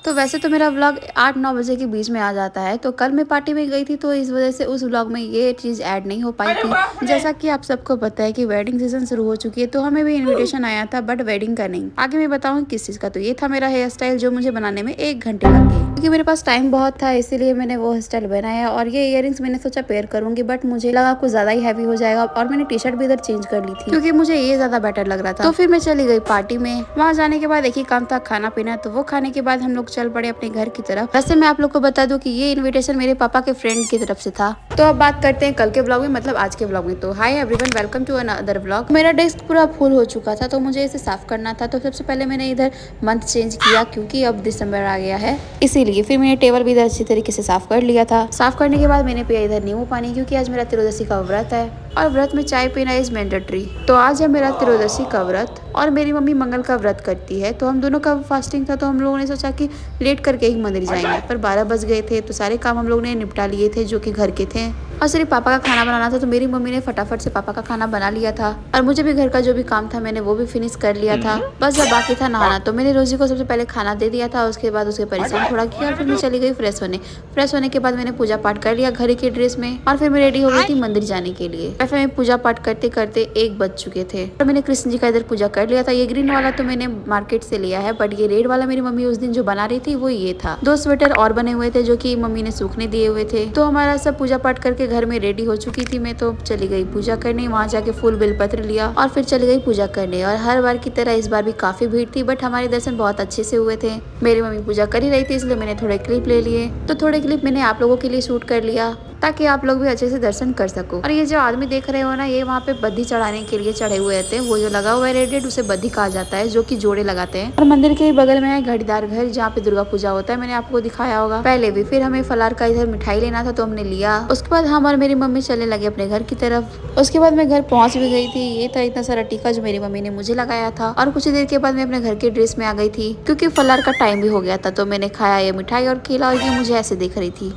तो वैसे तो मेरा व्लॉग 8-9 बजे के बीच में आ जाता है। तो कल मैं पार्टी में गई थी तो इस वजह से उस व्लॉग में ये चीज़ ऐड नहीं हो पाई थी। जैसा कि आप सबको पता है कि वेडिंग सीजन शुरू हो चुकी है, तो हमें भी इनविटेशन आया था, बट वेडिंग का नहीं। आगे मैं बताऊँ किस चीज़ का। तो ये था मेरा हेयर स्टाइल जो मुझे बनाने में 1 घंटे लग गए, क्योंकि मेरे पास टाइम बहुत था, इसीलिए मैंने वो हेयर स्टाइल बनाया। और ये इयररिंग्स मैंने सोचा पेयर करूंगी, बट मुझे लगा कुछ ज्यादा ही हैवी हो जाएगा, और मैंने टी शर्ट भी इधर चेंज कर ली थी क्योंकि मुझे ये ज्यादा बेटर लग रहा था। तो फिर मैं चली गई पार्टी में। वहाँ जाने के बाद एक ही काम था, खाना पीना। तो वो खाने के बाद हम लोग चल पड़े अपने घर की तरफ। वैसे मैं आप लोग को बता दूं कि ये इनविटेशन मेरे पापा के फ्रेंड की तरफ से था। तो अब बात करते हैं कल के ब्लॉग में, मतलब आज के ब्लॉग में। तो hi everyone, welcome to another blog. मेरा डेस्क पूरा फुल हो चुका था, तो मुझे इसे साफ करना था। तो सबसे पहले मैंने इधर मंथ चेंज किया, क्योंकि अब दिसंबर आ गया है, इसीलिए। फिर मैंने टेबल भी इधर अच्छी तरीके से साफ कर लिया था। साफ करने के बाद मैंने पिया इधर नींबू पानी, क्योंकि आज मेरा त्रियोदशी का व्रत है और व्रत में चाय पीना इज मैंडेटरी। तो आज है मेरा त्रियोदशी का व्रत, और मेरी मम्मी मंगल का व्रत करती है। तो हम दोनों का फास्टिंग था, तो हम लोगों ने सोचा कि लेट करके ही मंदिर जाएंगे। पर 12 बज गए थे, तो सारे काम हम लोग ने निपटा लिए थे जो कि घर के थे, और सिर्फ पापा का खाना बनाना था। तो मेरी मम्मी ने फटाफट से पापा का खाना बना लिया था, और मुझे भी घर का जो भी काम था मैंने वो भी फिनिश कर लिया था। बस अब बाकी था नहाना। तो मैंने रोजी को सबसे पहले खाना दे दिया था, उसके बाद उसके परेशान थोड़ा किया, और फिर मैं चली गई फ्रेश होने। फ्रेश होने के बाद मैंने पूजा पाठ कर लिया घर के ड्रेस में, और फिर मैं रेडी हो गई थी मंदिर जाने के लिए। फिर मैं पूजा पाठ करते करते 1 बज चुके थे, और मैंने कृष्ण जी का इधर पूजा कर लिया था। ये ग्रीन वाला तो मैंने मार्केट से लिया है, बट ये रेड वाला मेरी मम्मी उस दिन जो बना रही थी वो ये था। 2 स्वेटर और बने हुए थे जो कि मम्मी ने सूखने दिए हुए थे। तो हमारा सब पूजा पाठ करके घर में रेडी हो चुकी थी मैं। तो चली गई पूजा करने, वहाँ जाके फूल बेलपत्र लिया और फिर चली गई पूजा करने। और हर बार की तरह इस बार भी काफी भीड़ थी, बट हमारे दर्शन बहुत अच्छे से हुए थे। मेरी मम्मी पूजा कर ही रही थी, इसलिए मैंने थोड़े क्लिप ले लिए। तो थोड़े क्लिप मैंने आप लोगों के लिए शूट कर लिया, ताकि आप लोग भी अच्छे से दर्शन कर सको। और ये जो आदमी देख रहे हो ना, ये वहाँ पे बद्धी चढ़ाने के लिए चढ़े हुए रहते हैं। वो जो लगा हुआ है रेड रेड, उसे बद्धी कहा जाता है, जो कि जोड़े लगाते हैं। और मंदिर के बगल में है घड़ीदार घर, जहाँ पे दुर्गा पूजा होता है। मैंने आपको दिखाया होगा पहले भी। फिर हमें फलार का इधर मिठाई लेना था, तो हमने लिया। उसके बाद हम और मेरी मम्मी चलने लगे अपने घर की तरफ। उसके बाद मैं घर पहुंच भी गई थी। ये था इतना सारा टीका जो मेरी मम्मी ने मुझे लगाया था। और कुछ देर के बाद मैं अपने घर के ड्रेस में आ गई थी, क्योंकि फलार का टाइम भी हो गया था। तो मैंने खाया ये मिठाई और केला, और ये मुझे ऐसे देख रही थी।